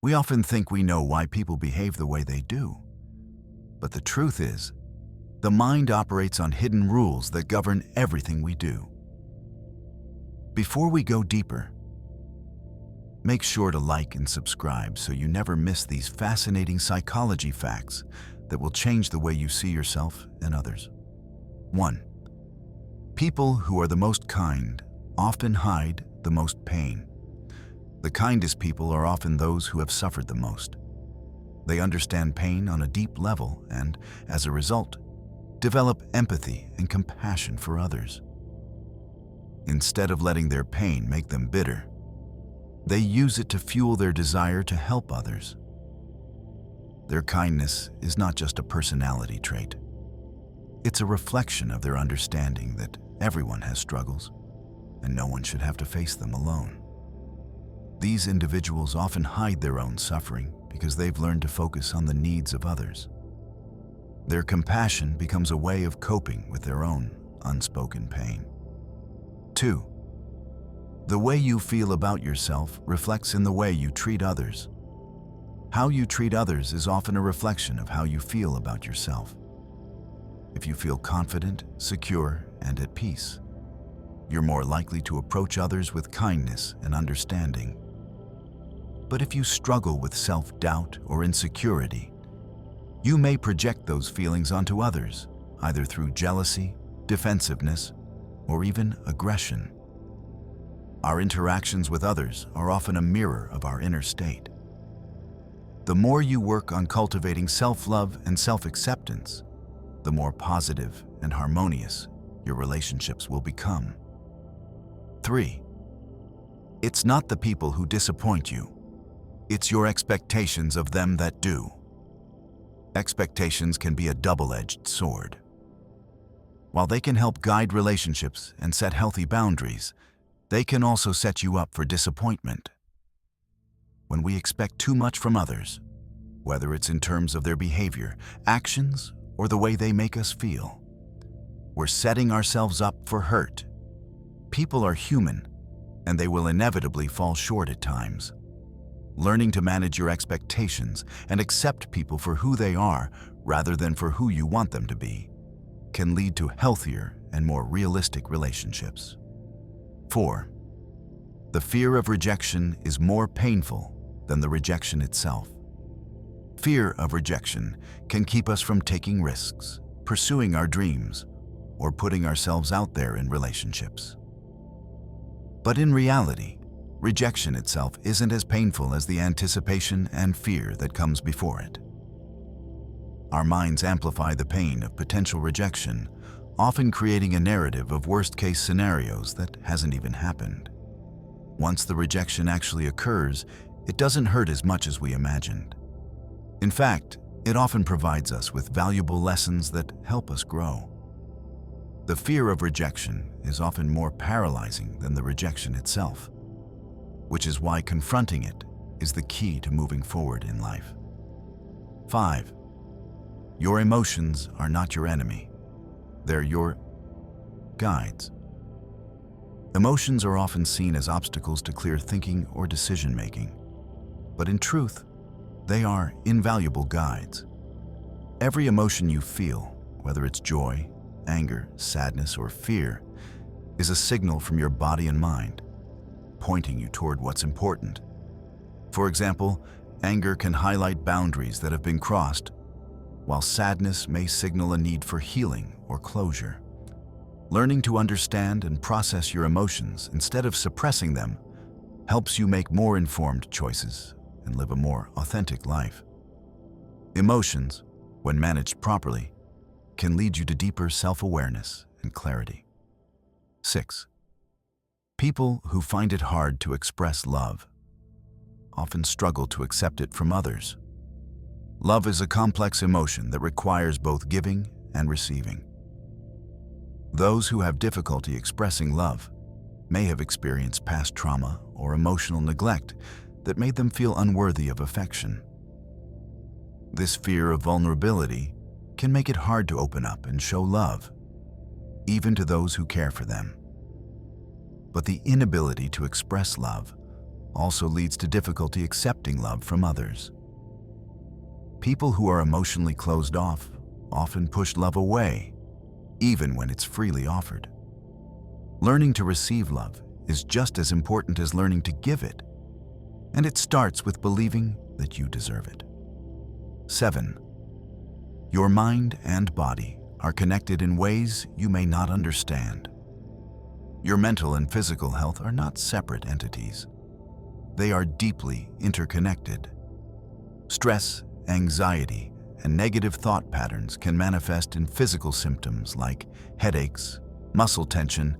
We often think we know why people behave the way they do. But the truth is, the mind operates on hidden rules that govern everything we do. Before we go deeper, make sure to like and subscribe so you never miss these fascinating psychology facts that will change the way you see yourself and others. 1. People who are the most kind often hide the most pain. The kindest people are often those who have suffered the most. They understand pain on a deep level and, as a result, develop empathy and compassion for others. Instead of letting their pain make them bitter, they use it to fuel their desire to help others. Their kindness is not just a personality trait. It's a reflection of their understanding that everyone has struggles, and no one should have to face them alone. These individuals often hide their own suffering because they've learned to focus on the needs of others. Their compassion becomes a way of coping with their own unspoken pain. 2. The way you feel about yourself reflects in the way you treat others. How you treat others is often a reflection of how you feel about yourself. If you feel confident, secure, and at peace, you're more likely to approach others with kindness and understanding. But if you struggle with self-doubt or insecurity, you may project those feelings onto others, either through jealousy, defensiveness, or even aggression. Our interactions with others are often a mirror of our inner state. The more you work on cultivating self-love and self-acceptance, the more positive and harmonious your relationships will become. 3. It's not the people who disappoint you. It's your expectations of them that do. Expectations can be a double-edged sword. While they can help guide relationships and set healthy boundaries, they can also set you up for disappointment. When we expect too much from others, whether it's in terms of their behavior, actions, or the way they make us feel, we're setting ourselves up for hurt. People are human, and they will inevitably fall short at times. Learning to manage your expectations and accept people for who they are rather than for who you want them to be can lead to healthier and more realistic relationships. 4. The fear of rejection is more painful than the rejection itself. Fear of rejection can keep us from taking risks, pursuing our dreams, or putting ourselves out there in relationships. But in reality, rejection itself isn't as painful as the anticipation and fear that comes before it. Our minds amplify the pain of potential rejection, often creating a narrative of worst-case scenarios that hasn't even happened. Once the rejection actually occurs, it doesn't hurt as much as we imagined. In fact, it often provides us with valuable lessons that help us grow. The fear of rejection is often more paralyzing than the rejection itself, which is why confronting it is the key to moving forward in life. 5. Your emotions are not your enemy. They're your guides. Emotions are often seen as obstacles to clear thinking or decision-making, but in truth, they are invaluable guides. Every emotion you feel, whether it's joy, anger, sadness, or fear, is a signal from your body and mind, pointing you toward what's important. For example, anger can highlight boundaries that have been crossed, while sadness may signal a need for healing or closure. Learning to understand and process your emotions instead of suppressing them helps you make more informed choices and live a more authentic life. Emotions, when managed properly, can lead you to deeper self-awareness and clarity. 6. People who find it hard to express love often struggle to accept it from others. Love is a complex emotion that requires both giving and receiving. Those who have difficulty expressing love may have experienced past trauma or emotional neglect that made them feel unworthy of affection. This fear of vulnerability can make it hard to open up and show love, even to those who care for them. But the inability to express love also leads to difficulty accepting love from others. People who are emotionally closed off often push love away, even when it's freely offered. Learning to receive love is just as important as learning to give it, and it starts with believing that you deserve it. 7. Your mind and body are connected in ways you may not understand. Your mental and physical health are not separate entities. They are deeply interconnected. Stress, anxiety, and negative thought patterns can manifest in physical symptoms like headaches, muscle tension,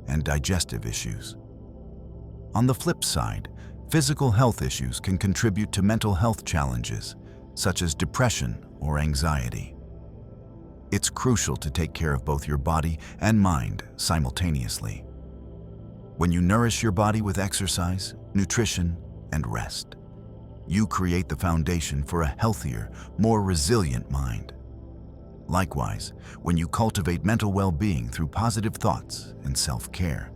and digestive issues. On the flip side, physical health issues can contribute to mental health challenges, such as depression or anxiety. It's crucial to take care of both your body and mind simultaneously. When you nourish your body with exercise, nutrition, and rest, you create the foundation for a healthier, more resilient mind. Likewise, when you cultivate mental well-being through positive thoughts and self-care,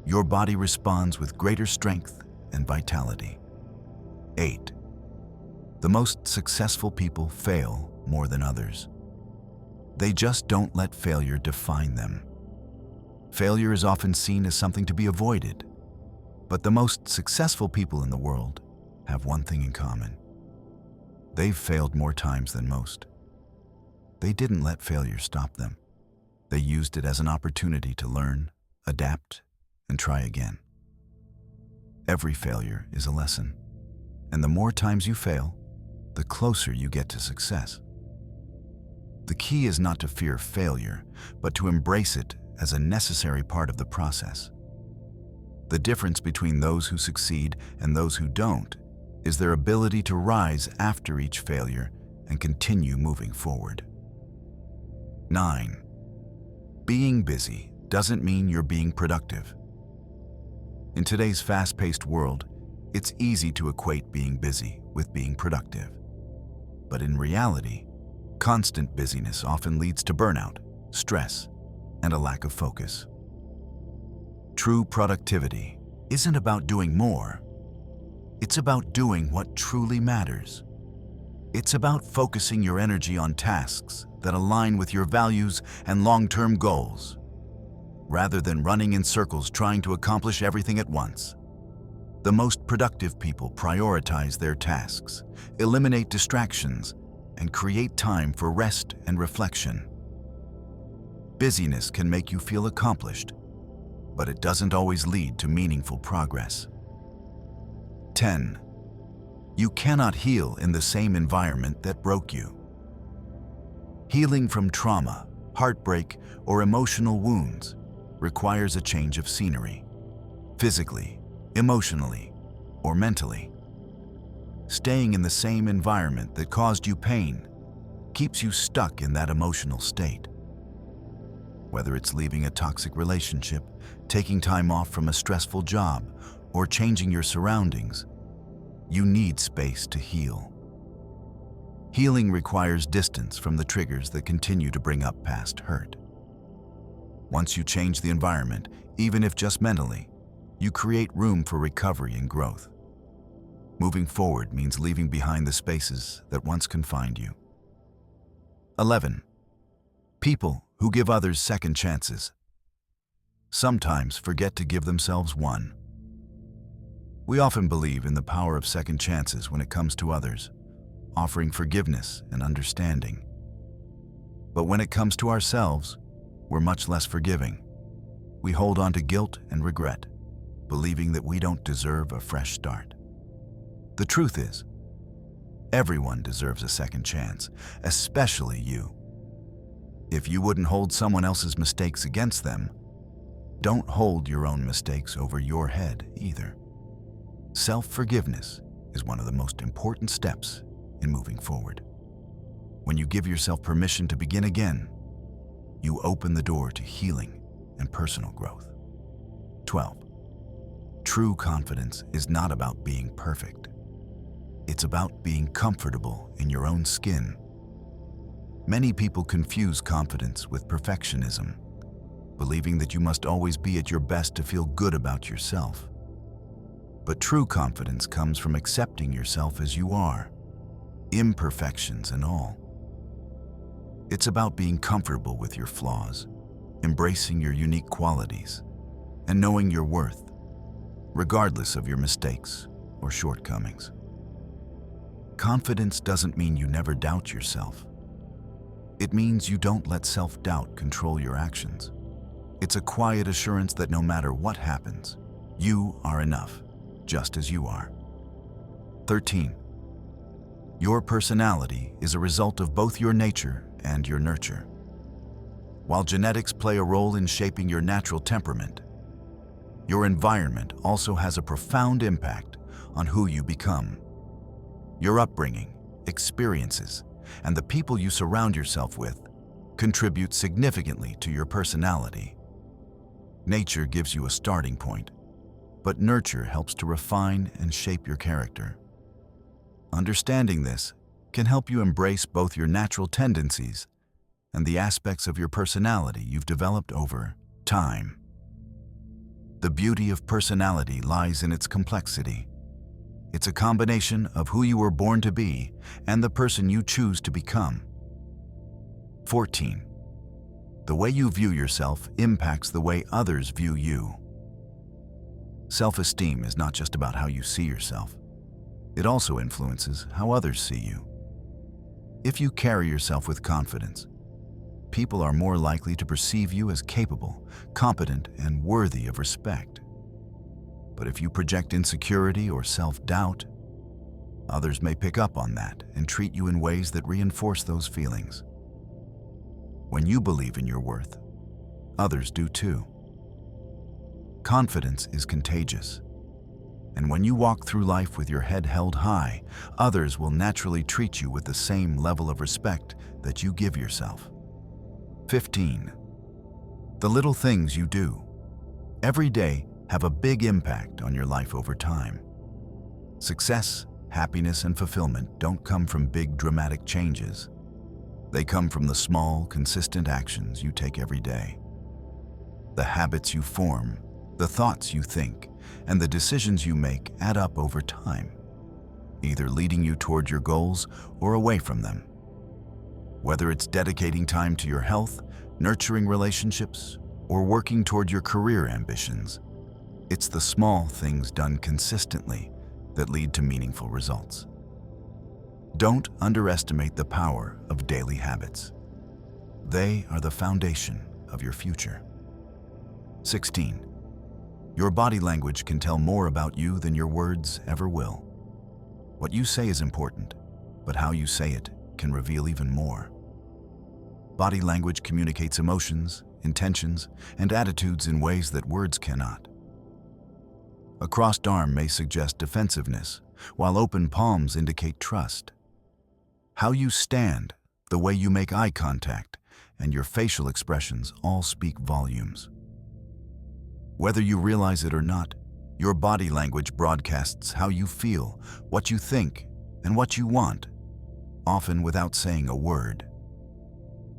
your body responds with greater strength and vitality. 8. The most successful people fail more than others. They just don't let failure define them. Failure is often seen as something to be avoided, but the most successful people in the world have one thing in common. They've failed more times than most. They didn't let failure stop them. They used it as an opportunity to learn, adapt, and try again. Every failure is a lesson, and the more times you fail, the closer you get to success. The key is not to fear failure, but to embrace it as a necessary part of the process. The difference between those who succeed and those who don't is their ability to rise after each failure and continue moving forward. 9. Being busy doesn't mean you're being productive. In today's fast-paced world, it's easy to equate being busy with being productive. But in reality, constant busyness often leads to burnout, stress, and a lack of focus. True productivity isn't about doing more. It's about doing what truly matters. It's about focusing your energy on tasks that align with your values and long-term goals, rather than running in circles trying to accomplish everything at once. The most productive people prioritize their tasks, eliminate distractions, and create time for rest and reflection. Busyness can make you feel accomplished, but it doesn't always lead to meaningful progress. 10. You cannot heal in the same environment that broke you. Healing from trauma, heartbreak, or emotional wounds requires a change of scenery, physically, emotionally, or mentally. Staying in the same environment that caused you pain keeps you stuck in that emotional state. Whether it's leaving a toxic relationship, taking time off from a stressful job, or changing your surroundings, you need space to heal. Healing requires distance from the triggers that continue to bring up past hurt. Once you change the environment, even if just mentally, you create room for recovery and growth. Moving forward means leaving behind the spaces that once confined you. 11. People who give others second chances sometimes forget to give themselves one. We often believe in the power of second chances when it comes to others, offering forgiveness and understanding. But when it comes to ourselves, we're much less forgiving. We hold on to guilt and regret, believing that we don't deserve a fresh start. The truth is, everyone deserves a second chance, especially you. If you wouldn't hold someone else's mistakes against them, don't hold your own mistakes over your head either. Self-forgiveness is one of the most important steps in moving forward. When you give yourself permission to begin again, you open the door to healing and personal growth. 12. True confidence is not about being perfect. It's about being comfortable in your own skin. Many people confuse confidence with perfectionism, believing that you must always be at your best to feel good about yourself. But true confidence comes from accepting yourself as you are, imperfections and all. It's about being comfortable with your flaws, embracing your unique qualities, and knowing your worth, regardless of your mistakes or shortcomings. Confidence doesn't mean you never doubt yourself. It means you don't let self-doubt control your actions. It's a quiet assurance that no matter what happens, you are enough, just as you are. 13. Your personality is a result of both your nature and your nurture. While genetics play a role in shaping your natural temperament, your environment also has a profound impact on who you become. Your upbringing, experiences, and the people you surround yourself with contribute significantly to your personality. Nature gives you a starting point, but nurture helps to refine and shape your character. Understanding this can help you embrace both your natural tendencies and the aspects of your personality you've developed over time. The beauty of personality lies in its complexity. It's a combination of who you were born to be and the person you choose to become. 14. The way you view yourself impacts the way others view you. Self-esteem is not just about how you see yourself. It also influences how others see you. If you carry yourself with confidence, people are more likely to perceive you as capable, competent, and worthy of respect. But if you project insecurity or self-doubt, others may pick up on that and treat you in ways that reinforce those feelings. When you believe in your worth, others do too. Confidence is contagious, and when you walk through life with your head held high, others will naturally treat you with the same level of respect that you give yourself. 15. The little things you do every day have a big impact on your life over time. Success, happiness, and fulfillment don't come from big dramatic changes. They come from the small, consistent actions you take every day. The habits you form, the thoughts you think, and the decisions you make add up over time, either leading you toward your goals or away from them. Whether it's dedicating time to your health, nurturing relationships, or working toward your career ambitions, it's the small things done consistently that lead to meaningful results. Don't underestimate the power of daily habits. They are the foundation of your future. 16. Your body language can tell more about you than your words ever will. What you say is important, but how you say it can reveal even more. Body language communicates emotions, intentions, and attitudes in ways that words cannot. A crossed arm may suggest defensiveness, while open palms indicate trust. How you stand, the way you make eye contact, and your facial expressions all speak volumes. Whether you realize it or not, your body language broadcasts how you feel, what you think, and what you want, often without saying a word.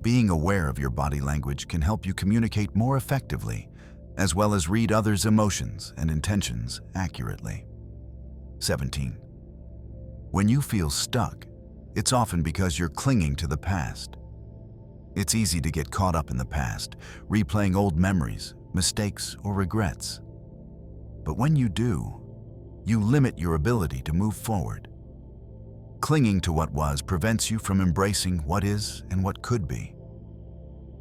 Being aware of your body language can help you communicate more effectively, as well as read others' emotions and intentions accurately. 17. When you feel stuck, it's often because you're clinging to the past. It's easy to get caught up in the past, replaying old memories, mistakes, or regrets. But when you do, you limit your ability to move forward. Clinging to what was prevents you from embracing what is and what could be.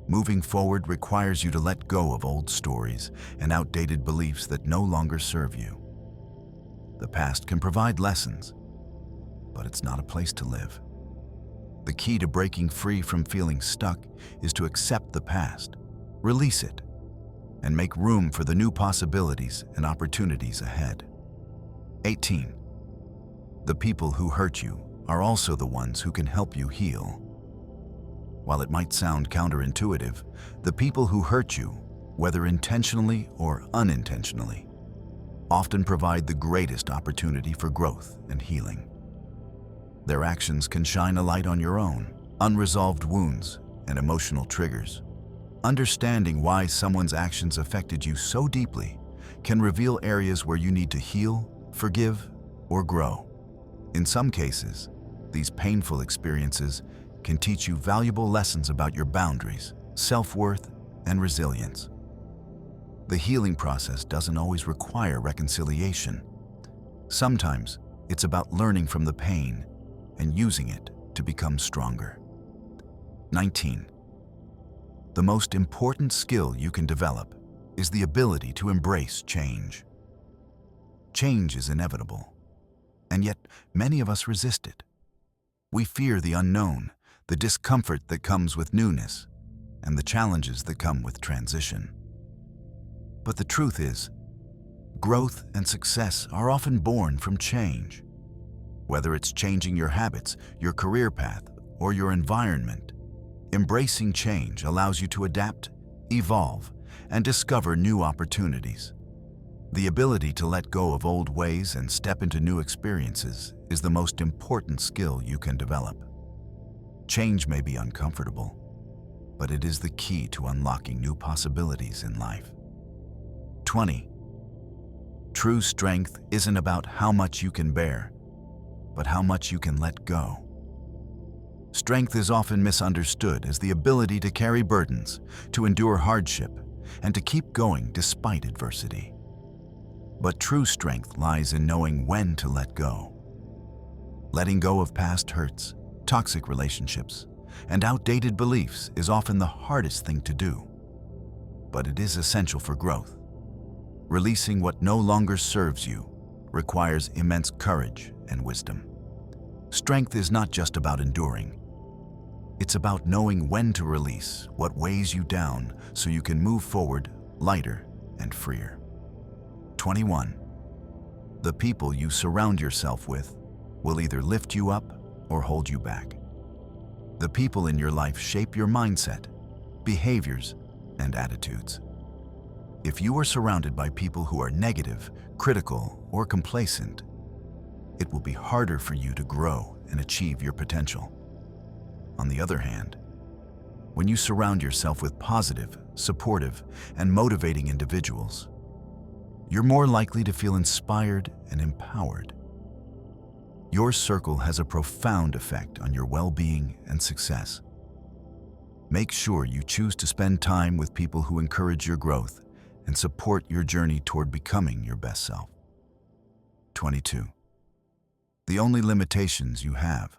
Moving forward requires you to let go of old stories and outdated beliefs that no longer serve you. The past can provide lessons, but it's not a place to live. The key to breaking free from feeling stuck is to accept the past, release it, and make room for the new possibilities and opportunities ahead. 18. The people who hurt you are also the ones who can help you heal. While it might sound counterintuitive, the people who hurt you, whether intentionally or unintentionally, often provide the greatest opportunity for growth and healing. Their actions can shine a light on your own unresolved wounds and emotional triggers. Understanding why someone's actions affected you so deeply can reveal areas where you need to heal, forgive, or grow. In some cases, these painful experiences can teach you valuable lessons about your boundaries, self-worth, and resilience. The healing process doesn't always require reconciliation. Sometimes it's about learning from the pain and using it to become stronger. 19. The most important skill you can develop is the ability to embrace change. Change is inevitable, and yet many of us resist it. We fear the unknown, the discomfort that comes with newness, and the challenges that come with transition. But the truth is, growth and success are often born from change. Whether it's changing your habits, your career path, or your environment, embracing change allows you to adapt, evolve, and discover new opportunities. The ability to let go of old ways and step into new experiences is the most important skill you can develop. Change may be uncomfortable, but it is the key to unlocking new possibilities in life. 20. True strength isn't about how much you can bear, but how much you can let go. Strength is often misunderstood as the ability to carry burdens, to endure hardship, and to keep going despite adversity. But true strength lies in knowing when to let go. Letting go of past hurts, toxic relationships, and outdated beliefs is often the hardest thing to do, but it is essential for growth. Releasing what no longer serves you requires immense courage and wisdom. Strength is not just about enduring. It's about knowing when to release what weighs you down so you can move forward lighter and freer. 21. The people you surround yourself with will either lift you up or hold you back. The people in your life shape your mindset, behaviors, and attitudes. If you are surrounded by people who are negative, critical, or complacent, it will be harder for you to grow and achieve your potential. On the other hand, when you surround yourself with positive, supportive, and motivating individuals, you're more likely to feel inspired and empowered. Your circle has a profound effect on your well-being and success. Make sure you choose to spend time with people who encourage your growth and support your journey toward becoming your best self. 22. The only limitations you have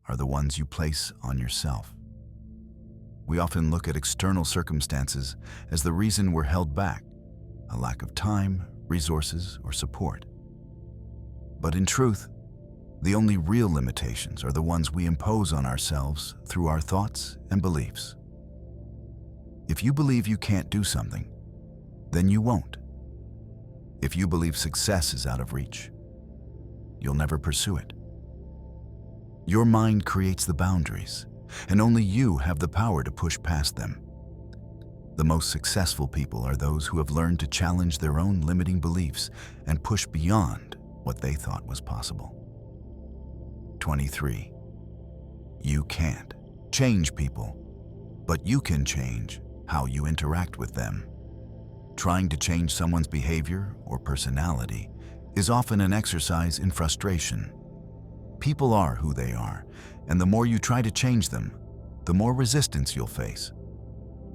are the ones you place on yourself. We often look at external circumstances as the reason we're held back, a lack of time, resources, or support. But in truth, the only real limitations are the ones we impose on ourselves through our thoughts and beliefs. If you believe you can't do something, then you won't. If you believe success is out of reach, you'll never pursue it. Your mind creates the boundaries, and only you have the power to push past them. The most successful people are those who have learned to challenge their own limiting beliefs and push beyond what they thought was possible. 23. You can't change people, but you can change how you interact with them. Trying to change someone's behavior or personality is often an exercise in frustration. People are who they are, and the more you try to change them, the more resistance you'll face.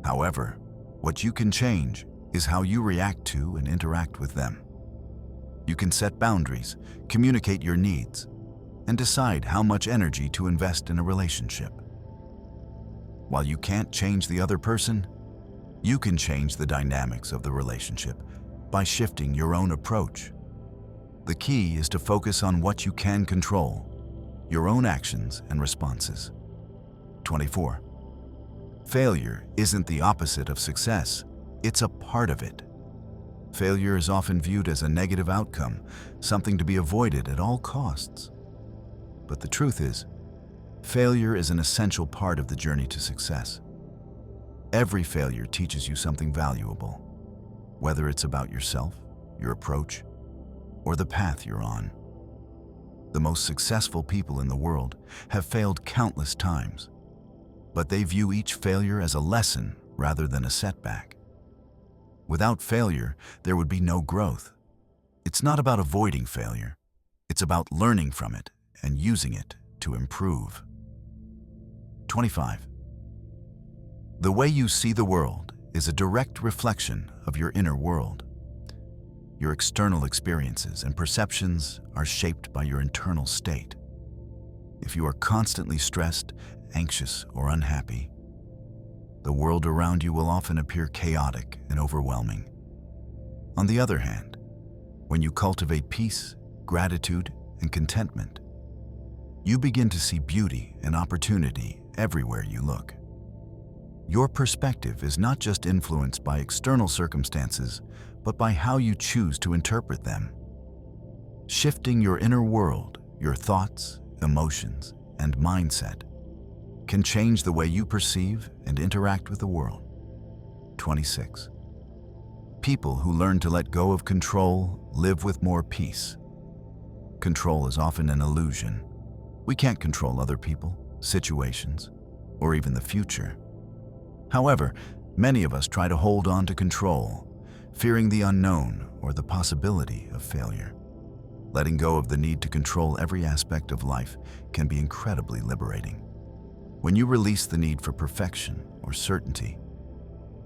However, what you can change is how you react to and interact with them. You can set boundaries, communicate your needs, and decide how much energy to invest in a relationship. While you can't change the other person, you can change the dynamics of the relationship by shifting your own approach. The key is to focus on what you can control, your own actions and responses. 24. Failure isn't the opposite of success, it's a part of it. Failure is often viewed as a negative outcome, something to be avoided at all costs. But the truth is, failure is an essential part of the journey to success. Every failure teaches you something valuable, whether it's about yourself, your approach, or the path you're on. The most successful people in the world have failed countless times, but they view each failure as a lesson rather than a setback. Without failure, there would be no growth. It's not about avoiding failure. It's about learning from it and using it to improve. 25. The way you see the world is a direct reflection of your inner world. Your external experiences and perceptions are shaped by your internal state. If you are constantly stressed, anxious, or unhappy, the world around you will often appear chaotic and overwhelming. On the other hand, when you cultivate peace, gratitude, and contentment, you begin to see beauty and opportunity everywhere you look. Your perspective is not just influenced by external circumstances, but by how you choose to interpret them. Shifting your inner world, your thoughts, emotions, and mindset can change the way you perceive and interact with the world. 26. People who learn to let go of control live with more peace. Control is often an illusion. We can't control other people, situations, or even the future. However, many of us try to hold on to control, fearing the unknown or the possibility of failure. Letting go of the need to control every aspect of life can be incredibly liberating. When you release the need for perfection or certainty,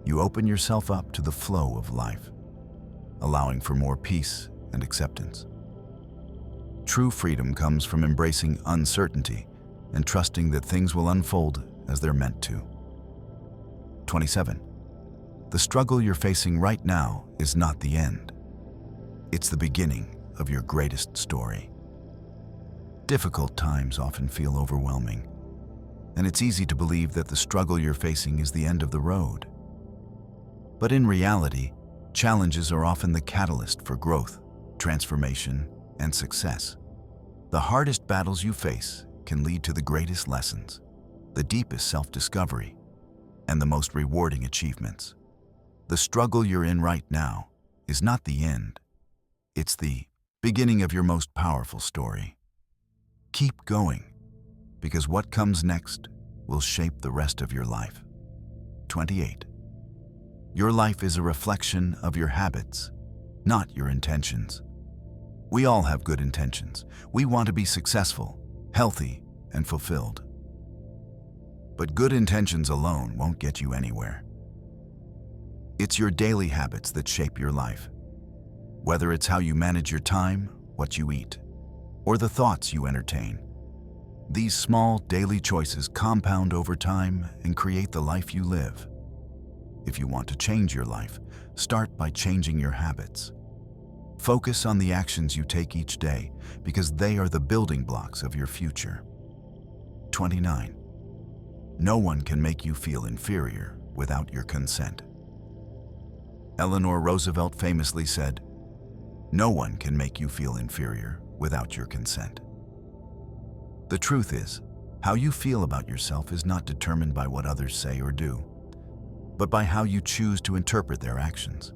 you open yourself up to the flow of life, allowing for more peace and acceptance. True freedom comes from embracing uncertainty and trusting that things will unfold as they're meant to. 27. The struggle you're facing right now is not the end. It's the beginning of your greatest story. Difficult times often feel overwhelming, and it's easy to believe that the struggle you're facing is the end of the road. But in reality, challenges are often the catalyst for growth, transformation, and success. The hardest battles you face can lead to the greatest lessons, the deepest self-discovery, and the most rewarding achievements. The struggle you're in right now is not the end. It's the beginning of your most powerful story. Keep going, because what comes next will shape the rest of your life. 28. Your life is a reflection of your habits, not your intentions. We all have good intentions. We want to be successful, healthy, and fulfilled. But good intentions alone won't get you anywhere. It's your daily habits that shape your life. Whether it's how you manage your time, what you eat, or the thoughts you entertain, these small daily choices compound over time and create the life you live. If you want to change your life, start by changing your habits. Focus on the actions you take each day because they are the building blocks of your future. 29. No one can make you feel inferior without your consent. Eleanor Roosevelt famously said, "No one can make you feel inferior without your consent." The truth is, how you feel about yourself is not determined by what others say or do, but by how you choose to interpret their actions.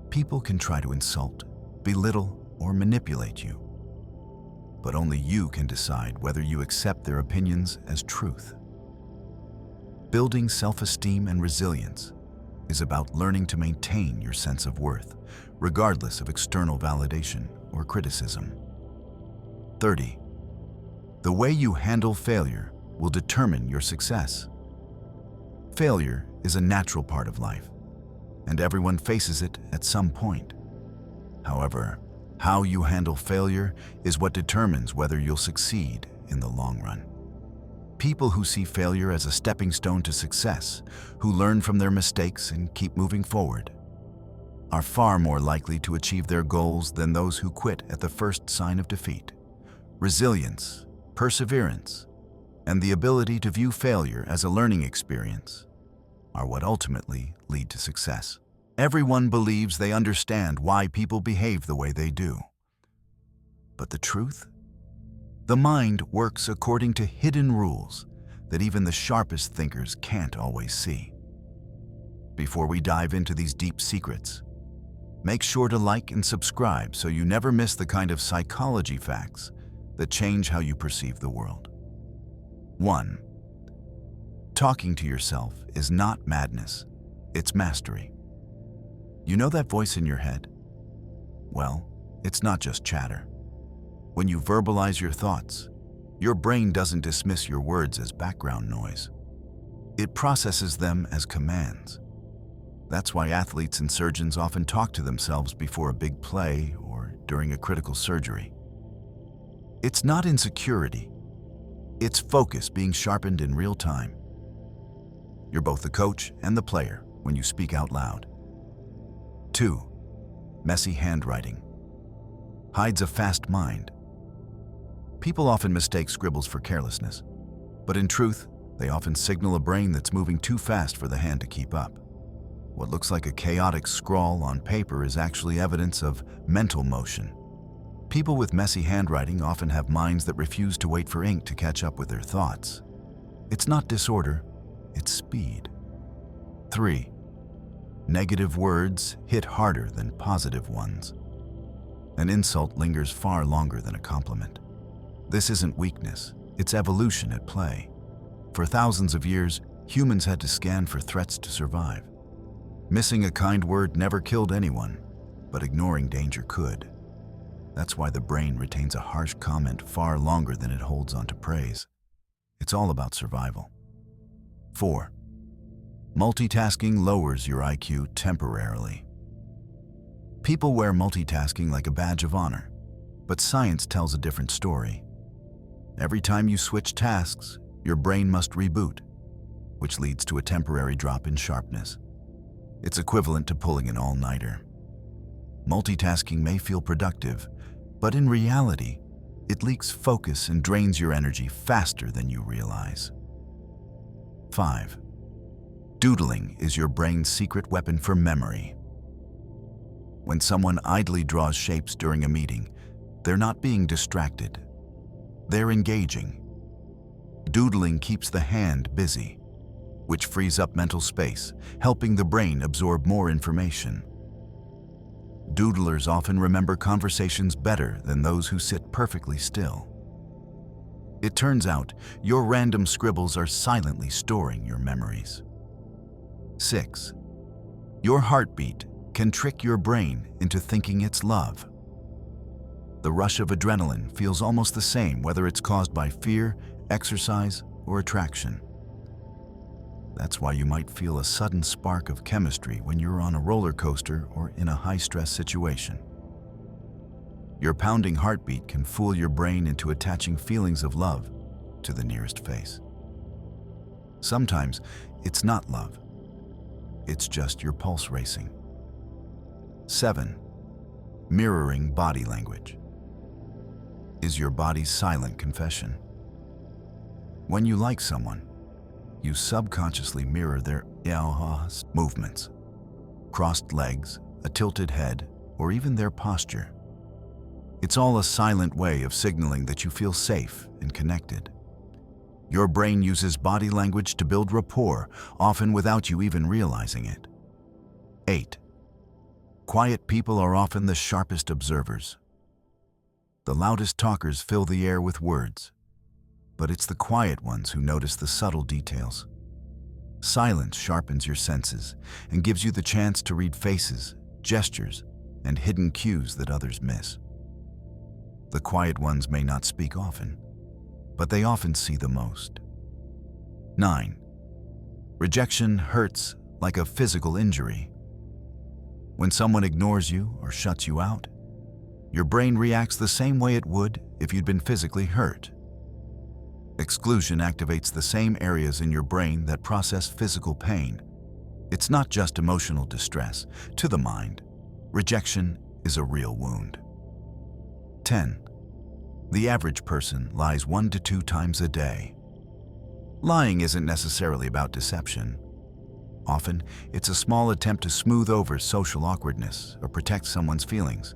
People can try to insult, belittle, or manipulate you, but only you can decide whether you accept their opinions as truth. Building self-esteem and resilience is about learning to maintain your sense of worth, regardless of external validation or criticism. 30. The way you handle failure will determine your success. Failure is a natural part of life, and everyone faces it at some point. However, how you handle failure is what determines whether you'll succeed in the long run. People who see failure as a stepping stone to success, who learn from their mistakes and keep moving forward, are far more likely to achieve their goals than those who quit at the first sign of defeat. Resilience, perseverance, and the ability to view failure as a learning experience are what ultimately lead to success. Everyone believes they understand why people behave the way they do. But the truth? The mind works according to hidden rules that even the sharpest thinkers can't always see. Before we dive into these deep secrets, make sure to like and subscribe so you never miss the kind of psychology facts that change how you perceive the world. 1. Talking to yourself is not madness, it's mastery. You know that voice in your head? Well, it's not just chatter. When you verbalize your thoughts, your brain doesn't dismiss your words as background noise. It processes them as commands. That's why athletes and surgeons often talk to themselves before a big play or during a critical surgery. It's not insecurity. It's focus being sharpened in real time. You're both the coach and the player when you speak out loud. 2. Messy handwriting. Hides a fast mind. People often mistake scribbles for carelessness, but in truth, they often signal a brain that's moving too fast for the hand to keep up. What looks like a chaotic scrawl on paper is actually evidence of mental motion. People with messy handwriting often have minds that refuse to wait for ink to catch up with their thoughts. It's not disorder, it's speed. 3. Negative words hit harder than positive ones. An insult lingers far longer than a compliment. This isn't weakness, it's evolution at play. For thousands of years, humans had to scan for threats to survive. Missing a kind word never killed anyone, but ignoring danger could. That's why the brain retains a harsh comment far longer than it holds on to praise. It's all about survival. 4. Multitasking lowers your IQ temporarily. People wear multitasking like a badge of honor, but science tells a different story. Every time you switch tasks, your brain must reboot, which leads to a temporary drop in sharpness. It's equivalent to pulling an all-nighter. Multitasking may feel productive, but in reality, it leaks focus and drains your energy faster than you realize. 5. Doodling is your brain's secret weapon for memory. When someone idly draws shapes during a meeting, they're not being distracted. They're engaging. Doodling keeps the hand busy, which frees up mental space, helping the brain absorb more information. Doodlers often remember conversations better than those who sit perfectly still. It turns out, your random scribbles are silently storing your memories. 6. Your heartbeat can trick your brain into thinking it's love. The rush of adrenaline feels almost the same whether it's caused by fear, exercise, or attraction. That's why you might feel a sudden spark of chemistry when you're on a roller coaster or in a high-stress situation. Your pounding heartbeat can fool your brain into attaching feelings of love to the nearest face. Sometimes it's not love. It's just your pulse racing. 7. Mirroring body language is your body's silent confession. When you like someone, you subconsciously mirror their movements, crossed legs, a tilted head, or even their posture. It's all a silent way of signaling that you feel safe and connected. Your brain uses body language to build rapport, often without you even realizing it. 8. Quiet people are often the sharpest observers. The loudest talkers fill the air with words, but it's the quiet ones who notice the subtle details. Silence sharpens your senses and gives you the chance to read faces, gestures, and hidden cues that others miss. The quiet ones may not speak often, but they often see the most. 9. Rejection hurts like a physical injury. When someone ignores you or shuts you out, your brain reacts the same way it would if you'd been physically hurt. Exclusion activates the same areas in your brain that process physical pain. It's not just emotional distress. To the mind, rejection is a real wound. 10. The average person lies 1 to 2 times a day. Lying isn't necessarily about deception. Often, it's a small attempt to smooth over social awkwardness or protect someone's feelings.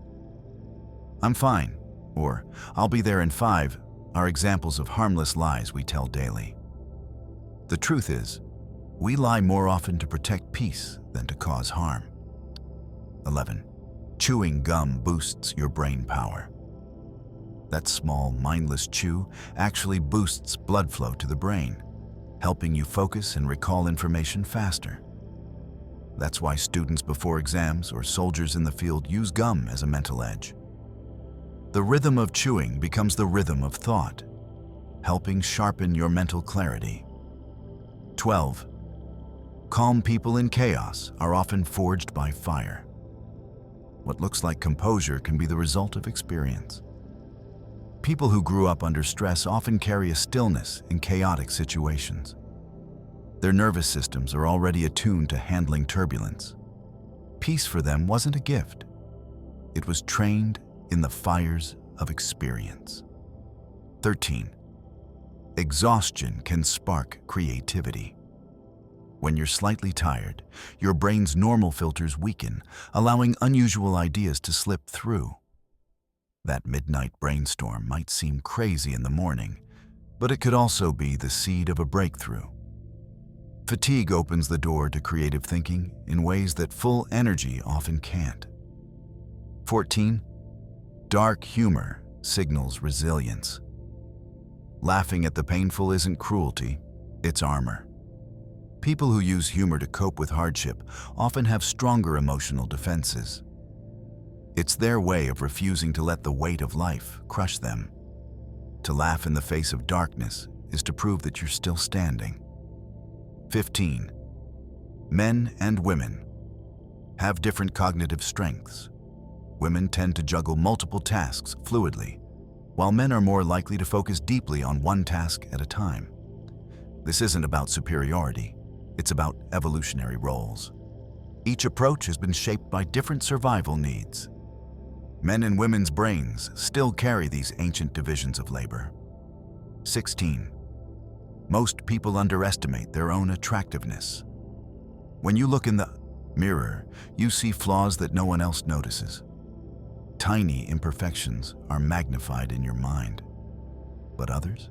"I'm fine," or "I'll be there in 5" are examples of harmless lies we tell daily. The truth is, we lie more often to protect peace than to cause harm. 11. Chewing gum boosts your brain power. That small, mindless chew actually boosts blood flow to the brain, helping you focus and recall information faster. That's why students before exams or soldiers in the field use gum as a mental edge. The rhythm of chewing becomes the rhythm of thought, helping sharpen your mental clarity. 12. Calm people in chaos are often forged by fire. What looks like composure can be the result of experience. People who grew up under stress often carry a stillness in chaotic situations. Their nervous systems are already attuned to handling turbulence. Peace for them wasn't a gift. It was trained in the fires of experience. 13. Exhaustion can spark creativity. When you're slightly tired, your brain's normal filters weaken, allowing unusual ideas to slip through. That midnight brainstorm might seem crazy in the morning, but it could also be the seed of a breakthrough. Fatigue opens the door to creative thinking in ways that full energy often can't. 14. Dark humor signals resilience. Laughing at the painful isn't cruelty, it's armor. People who use humor to cope with hardship often have stronger emotional defenses. It's their way of refusing to let the weight of life crush them. To laugh in the face of darkness is to prove that you're still standing. 15. Men and women have different cognitive strengths. Women tend to juggle multiple tasks fluidly, while men are more likely to focus deeply on one task at a time. This isn't about superiority, it's about evolutionary roles. Each approach has been shaped by different survival needs. Men and women's brains still carry these ancient divisions of labor. 16. Most people underestimate their own attractiveness. When you look in the mirror, you see flaws that no one else notices. Tiny imperfections are magnified in your mind. But others?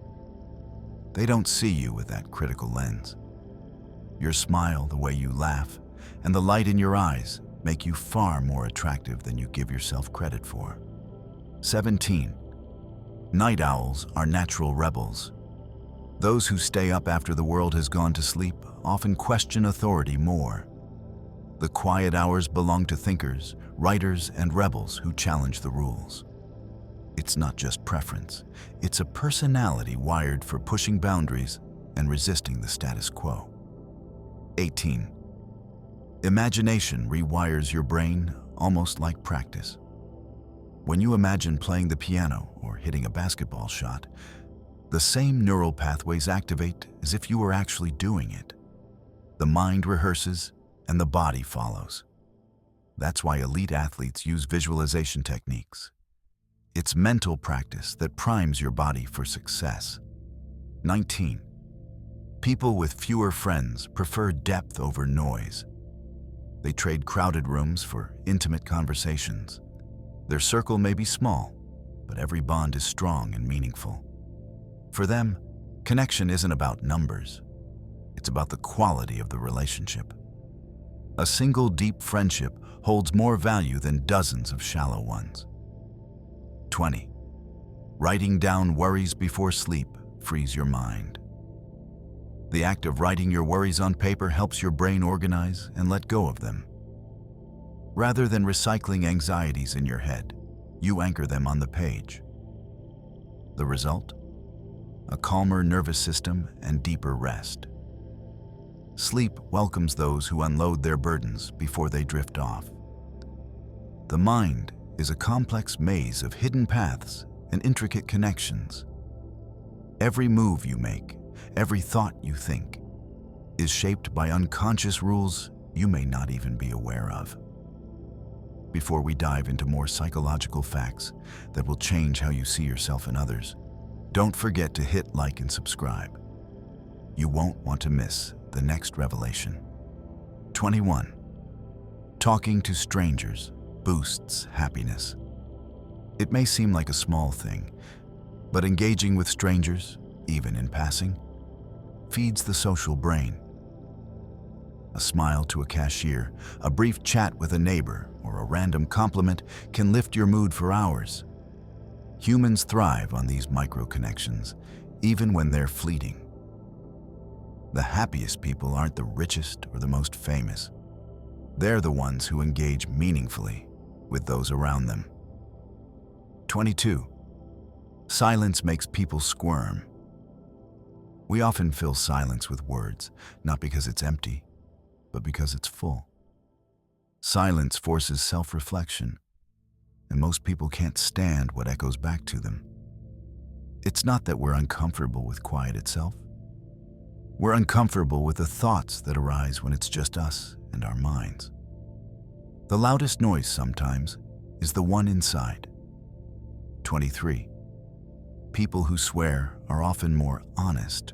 They don't see you with that critical lens. Your smile, the way you laugh, and the light in your eyes make you far more attractive than you give yourself credit for. 17. Night owls are natural rebels. Those who stay up after the world has gone to sleep often question authority more. The quiet hours belong to thinkers, writers, and rebels who challenge the rules. It's not just preference, it's a personality wired for pushing boundaries and resisting the status quo. 18. Imagination rewires your brain almost like practice. When you imagine playing the piano or hitting a basketball shot, the same neural pathways activate as if you were actually doing it. The mind rehearses and the body follows. That's why elite athletes use visualization techniques. It's mental practice that primes your body for success. 19. People with fewer friends prefer depth over noise. They trade crowded rooms for intimate conversations. Their circle may be small, but every bond is strong and meaningful. For them, connection isn't about numbers. It's about the quality of the relationship. A single deep friendship holds more value than dozens of shallow ones. 20. Writing down worries before sleep frees your mind. The act of writing your worries on paper helps your brain organize and let go of them. Rather than recycling anxieties in your head, you anchor them on the page. The result? A calmer nervous system and deeper rest. Sleep welcomes those who unload their burdens before they drift off. The mind is a complex maze of hidden paths and intricate connections. Every move you make, every thought you think, is shaped by unconscious rules you may not even be aware of. Before we dive into more psychological facts that will change how you see yourself and others, don't forget to hit like and subscribe. You won't want to miss the next revelation. 21. Talking to strangers boosts happiness. It may seem like a small thing, but engaging with strangers, even in passing, feeds the social brain. A smile to a cashier, a brief chat with a neighbor, or a random compliment can lift your mood for hours. Humans thrive on these micro-connections, even when they're fleeting. The happiest people aren't the richest or the most famous. They're the ones who engage meaningfully with those around them. 22. Silence makes people squirm. We often fill silence with words, not because it's empty, but because it's full. Silence forces self-reflection, and most people can't stand what echoes back to them. It's not that we're uncomfortable with quiet itself. We're uncomfortable with the thoughts that arise when it's just us and our minds. The loudest noise sometimes is the one inside. 23. People who swear are often more honest.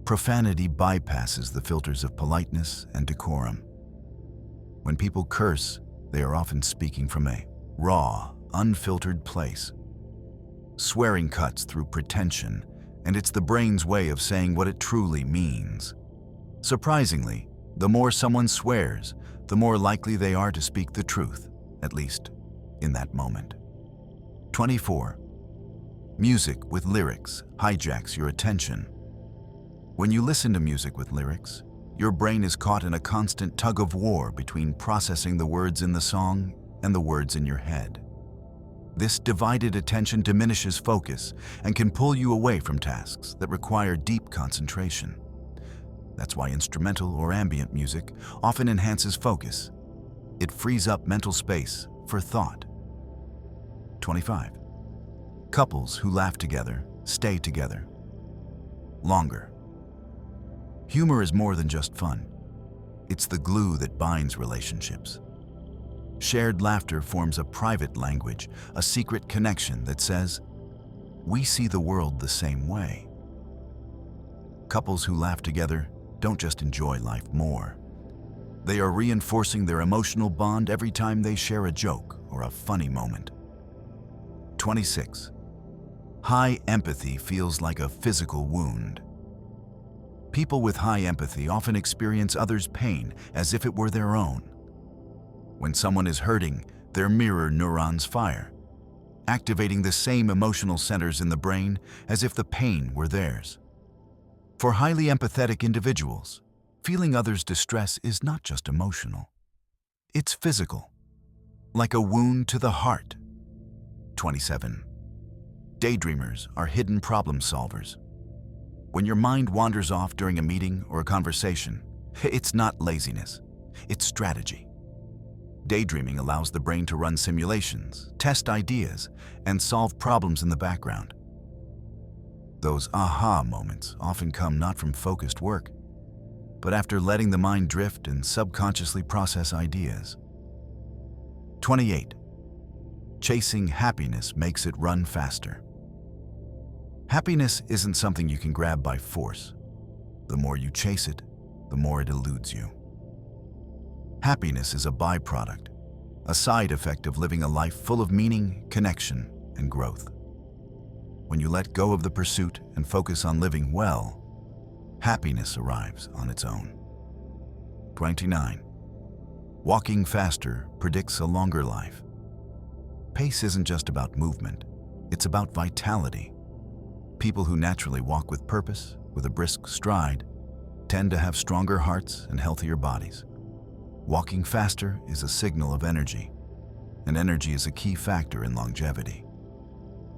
Profanity bypasses the filters of politeness and decorum. When people curse, they are often speaking from a raw, unfiltered place. Swearing cuts through pretension, and it's the brain's way of saying what it truly means. Surprisingly, the more someone swears, the more likely they are to speak the truth, at least in that moment. 24. Music with lyrics hijacks your attention. When you listen to music with lyrics, your brain is caught in a constant tug-of-war between processing the words in the song and the words in your head. This divided attention diminishes focus and can pull you away from tasks that require deep concentration. That's why instrumental or ambient music often enhances focus. It frees up mental space for thought. 25. Couples who laugh together stay together longer. Humor is more than just fun. It's the glue that binds relationships. Shared laughter forms a private language, a secret connection that says, "We see the world the same way." Couples who laugh together don't just enjoy life more. They are reinforcing their emotional bond every time they share a joke or a funny moment. 26. High empathy feels like a physical wound. People with high empathy often experience others' pain as if it were their own. When someone is hurting, their mirror neurons fire, activating the same emotional centers in the brain as if the pain were theirs. For highly empathetic individuals, feeling others' distress is not just emotional. It's physical, like a wound to the heart. 27. Daydreamers are hidden problem solvers. When your mind wanders off during a meeting or a conversation, it's not laziness, it's strategy. Daydreaming allows the brain to run simulations, test ideas, and solve problems in the background. Those aha moments often come not from focused work, but after letting the mind drift and subconsciously process ideas. 28. Chasing happiness makes it run faster. Happiness isn't something you can grab by force. The more you chase it, the more it eludes you. Happiness is a byproduct, a side effect of living a life full of meaning, connection, and growth. When you let go of the pursuit and focus on living well, happiness arrives on its own. 29. Walking faster predicts a longer life. Pace isn't just about movement, it's about vitality. People who naturally walk with purpose, with a brisk stride, tend to have stronger hearts and healthier bodies. Walking faster is a signal of energy, and energy is a key factor in longevity.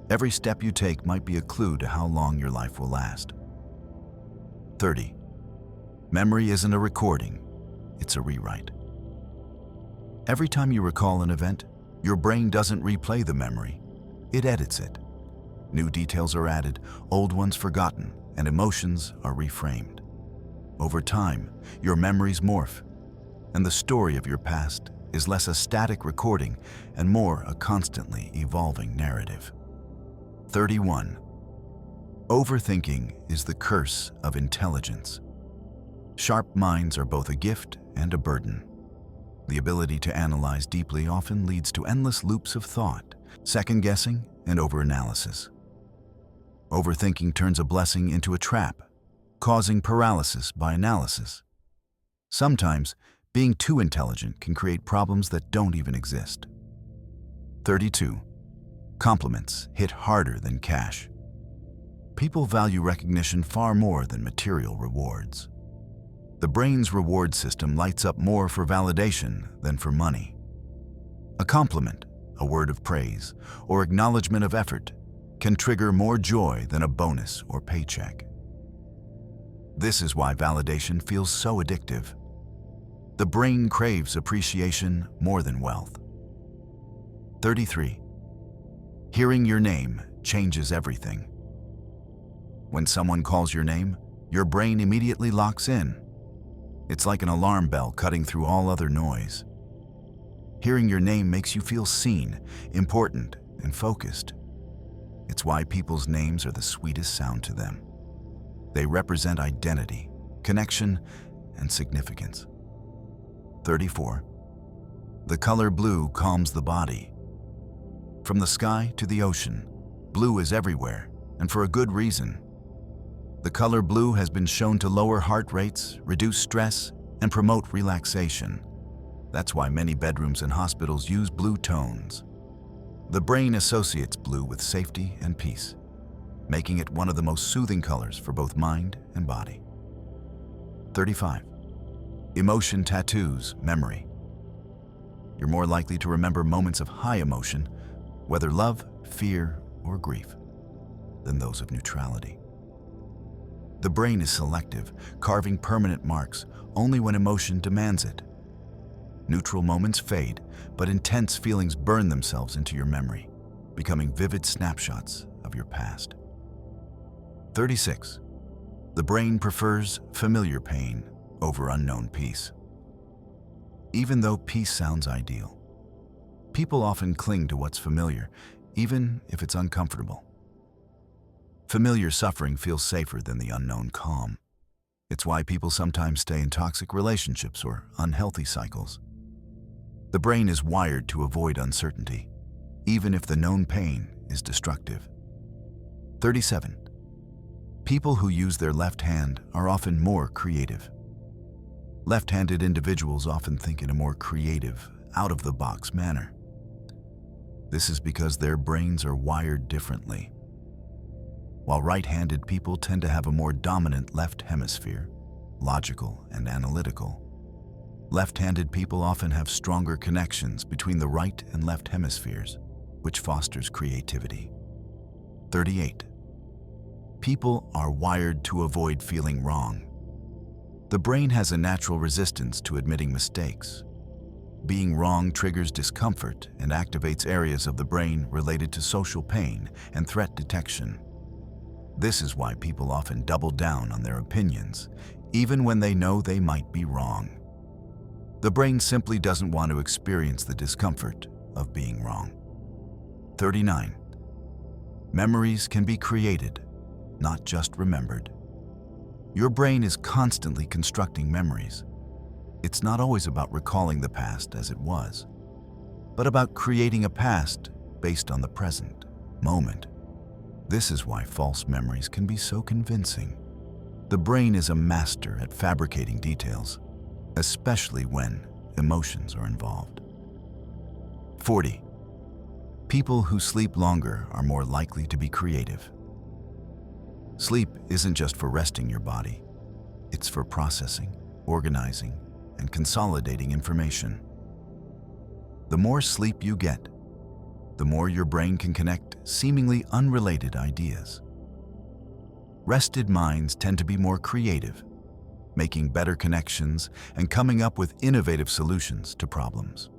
Every step you take might be a clue to how long your life will last. 30. Memory isn't a recording, it's a rewrite. Every time you recall an event, your brain doesn't replay the memory, it edits it. New details are added, old ones forgotten, and emotions are reframed. Over time, your memories morph, and the story of your past is less a static recording and more a constantly evolving narrative. 31. Overthinking is the curse of intelligence. Sharp minds are both a gift and a burden. The ability to analyze deeply often leads to endless loops of thought, second-guessing, and overanalysis. Overthinking turns a blessing into a trap, causing paralysis by analysis. Sometimes, being too intelligent can create problems that don't even exist. 32. Compliments hit harder than cash. People value recognition far more than material rewards. The brain's reward system lights up more for validation than for money. A compliment, a word of praise, or acknowledgement of effort can trigger more joy than a bonus or paycheck. This is why validation feels so addictive. The brain craves appreciation more than wealth. 33. Hearing your name changes everything. When someone calls your name, your brain immediately locks in. It's like an alarm bell cutting through all other noise. Hearing your name makes you feel seen, important, and focused. It's why people's names are the sweetest sound to them. They represent identity, connection, and significance. 34. The color blue calms the body. From the sky to the ocean, blue is everywhere, and for a good reason. The color blue has been shown to lower heart rates, reduce stress, and promote relaxation. That's why many bedrooms and hospitals use blue tones. The brain associates blue with safety and peace, making it one of the most soothing colors for both mind and body. 35. Emotion tattoos memory. You're more likely to remember moments of high emotion, whether love, fear, or grief, than those of neutrality. The brain is selective, carving permanent marks only when emotion demands it. Neutral moments fade, but intense feelings burn themselves into your memory, becoming vivid snapshots of your past. 36. The brain prefers familiar pain over unknown peace. Even though peace sounds ideal, people often cling to what's familiar, even if it's uncomfortable. Familiar suffering feels safer than the unknown calm. It's why people sometimes stay in toxic relationships or unhealthy cycles. The brain is wired to avoid uncertainty, even if the known pain is destructive. 37. People who use their left hand are often more creative. Left-handed individuals often think in a more creative, out-of-the-box manner. This is because their brains are wired differently. While right-handed people tend to have a more dominant left hemisphere, logical and analytical, left-handed people often have stronger connections between the right and left hemispheres, which fosters creativity. 38. People are wired to avoid feeling wrong. The brain has a natural resistance to admitting mistakes. Being wrong triggers discomfort and activates areas of the brain related to social pain and threat detection. This is why people often double down on their opinions, even when they know they might be wrong. The brain simply doesn't want to experience the discomfort of being wrong. 39. Memories can be created, not just remembered. Your brain is constantly constructing memories. It's not always about recalling the past as it was, but about creating a past based on the present moment. This is why false memories can be so convincing. The brain is a master at fabricating details, especially when emotions are involved. 40. People who sleep longer are more likely to be creative. Sleep isn't just for resting your body. It's for processing, organizing, and consolidating information. The more sleep you get, the more your brain can connect seemingly unrelated ideas. Rested minds tend to be more creative, making better connections and coming up with innovative solutions to problems.